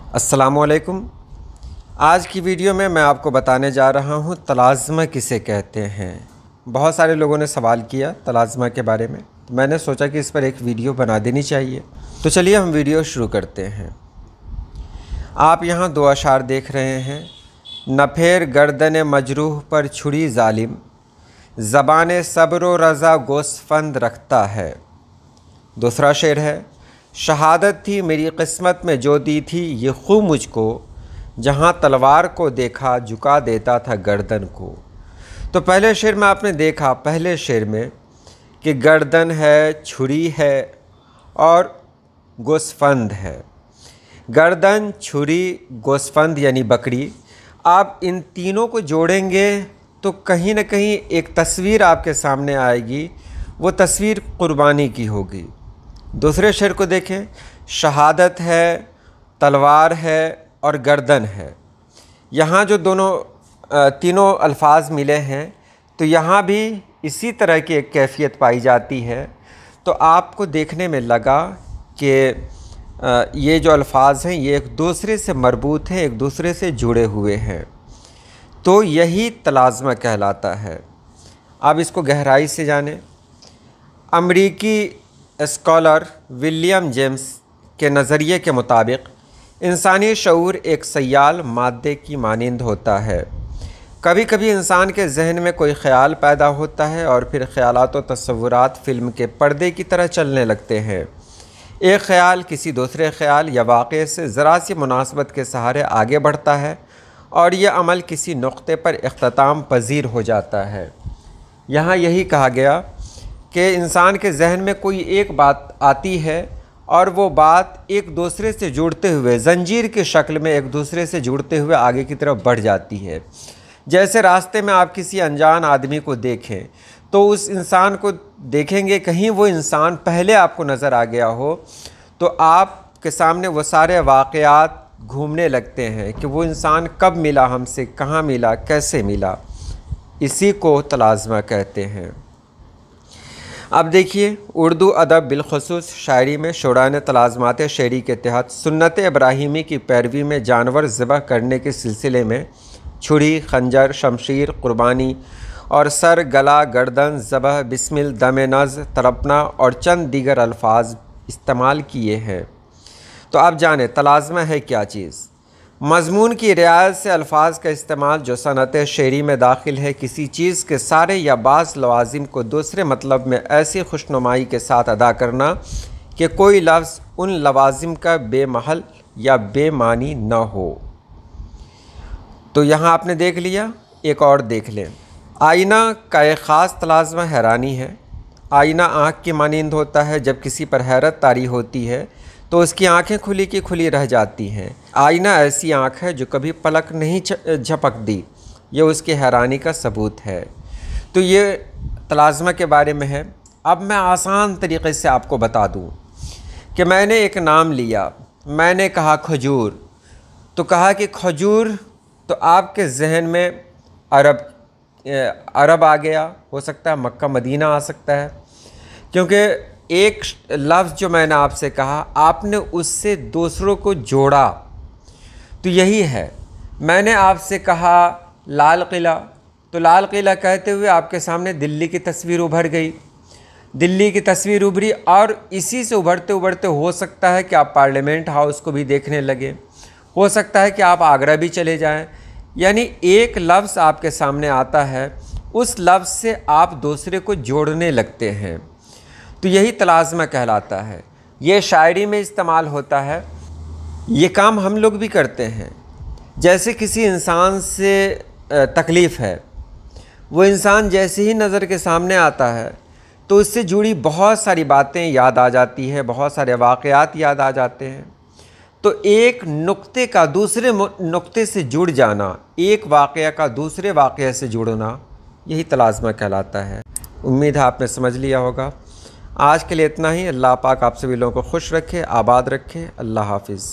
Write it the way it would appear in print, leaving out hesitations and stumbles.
अस्सलामु अलैकुम। आज की वीडियो में मैं आपको बताने जा रहा हूँ तलाज़मा किसे कहते हैं। बहुत सारे लोगों ने सवाल किया तलाज़मा के बारे में, तो मैंने सोचा कि इस पर एक वीडियो बना देनी चाहिए। तो चलिए हम वीडियो शुरू करते हैं। आप यहाँ दो अशार देख रहे हैं। नफेर गर्दन मजरूह पर छुरी जालिम, ज़बान सब्र व रज़ा गोस्फंद रखता है। दूसरा शेर है, शहादत थी मेरी किस्मत में जो दी थी ये खूब मुझको, जहाँ तलवार को देखा झुका देता था गर्दन को। तो पहले शेर में आपने देखा, पहले शेर में कि गर्दन है, छुरी है और गोस्फंद है। गर्दन, छुरी, गोस्फंद यानी बकरी। आप इन तीनों को जोड़ेंगे तो कहीं ना कहीं एक तस्वीर आपके सामने आएगी, वो तस्वीर कुर्बानी की होगी। दूसरे शेर को देखें, शहादत है, तलवार है और गर्दन है। यहाँ जो तीनों अल्फाज मिले हैं तो यहाँ भी इसी तरह की एक कैफियत पाई जाती है। तो आपको देखने में लगा कि ये जो अल्फाज हैं ये एक दूसरे से मरबूत हैं, एक दूसरे से जुड़े हुए हैं, तो यही तलाज़मा कहलाता है। अब इसको गहराई से जानें। अमरीकी स्कॉलर विलियम जेम्स के नज़रिए के मुताबिक इंसानी शऊर एक सयाल मादे की मानिंद होता है। कभी कभी इंसान के जहन में कोई ख़याल पैदा होता है और फिर ख़यालात व तस्वुरात फ़िल्म के पर्दे की तरह चलने लगते हैं। एक ख़याल किसी दूसरे ख़याल या वाक़े से ज़रा सी मुनासबत के सहारे आगे बढ़ता है और यह अमल किसी नुक्ते पर इख्तिताम पजीर हो जाता है। यहाँ यही कहा गया कि इंसान के जहन में कोई एक बात आती है और वो बात एक दूसरे से जुड़ते हुए जंजीर की शक्ल में एक दूसरे से जुड़ते हुए आगे की तरफ बढ़ जाती है। जैसे रास्ते में आप किसी अनजान आदमी को देखें तो उस इंसान को देखेंगे, कहीं वो इंसान पहले आपको नज़र आ गया हो तो आपके सामने वो सारे वाक़यात घूमने लगते हैं कि वो इंसान कब मिला हमसे, कहाँ मिला, कैसे मिला। इसी को तलाज़मा कहते हैं। अब देखिए, उर्दू अदब बिलखुसूस शायरी में शुरान तलाज़मात शेरी के तहत सुन्नत इब्राहीमी की पैरवी में जानवर ज़िबह करने के सिलसिले में छुरी, खंजर, शमशीर, कुर्बानी और सर, गला, गर्दन, ज़बह, बिस्मिल, दम नज़, तरपना और चंद दीगर अल्फाज इस्तेमाल किए हैं। तो आप जानें तलाज़मा है क्या चीज़। मज़मून की रियायत से अल्फाज का इस्तेमाल जो सनत शेरी में दाखिल है, किसी चीज़ के सारे या बाज़ लवाज़िम को दूसरे मतलब में ऐसी खुशनुमाई के साथ अदा करना कि कोई लफ्ज़ उन लवाज़िम का बेमहल या बेमानी न हो। तो यहाँ आपने देख लिया, एक और देख लें। आईना का एक ख़ास तलाज़मा हैरानी है। आईना आँख की मानिंद होता है। जब किसी पर हैरत तारी होती है तो उसकी आंखें खुली की खुली रह जाती हैं। आईना ऐसी आंख है जो कभी पलक नहीं झपकती, ये उसकी हैरानी का सबूत है। तो ये तलाज़मा के बारे में है। अब मैं आसान तरीक़े से आपको बता दूं कि मैंने एक नाम लिया, मैंने कहा खजूर, तो कहा कि खजूर, तो आपके जहन में अरब आ गया, हो सकता है मक्का मदीना आ सकता है, क्योंकि एक लफ्ज़ जो मैंने आपसे कहा आपने उससे दूसरों को जोड़ा। तो यही है, मैंने आपसे कहा लाल किला, तो लाल किला कहते हुए आपके सामने दिल्ली की तस्वीर उभर गई, दिल्ली की तस्वीर उभरी और इसी से उभरते उभरते हो सकता है कि आप पार्लियामेंट हाउस को भी देखने लगे, हो सकता है कि आप आगरा भी चले जाएं। यानी एक लफ्ज़ आपके सामने आता है, उस लफ्ज़ से आप दूसरे को जोड़ने लगते हैं, तो यही तलाज़मा कहलाता है। ये शायरी में इस्तेमाल होता है। ये काम हम लोग भी करते हैं। जैसे किसी इंसान से तकलीफ़ है, वो इंसान जैसे ही नज़र के सामने आता है तो उससे जुड़ी बहुत सारी बातें याद आ जाती है, बहुत सारे वाक़यात याद आ जाते हैं। तो एक नुक्ते का दूसरे नुक्ते से जुड़ जाना, एक वाक़या का दूसरे वाक़ये से जुड़ना, यही तलाज़मा कहलाता है। उम्मीद है आपने समझ लिया होगा। आज के लिए इतना ही। अल्लाह पाक आप सभी लोगों को खुश रखे, आबाद रखे। अल्लाह हाफ़िज़।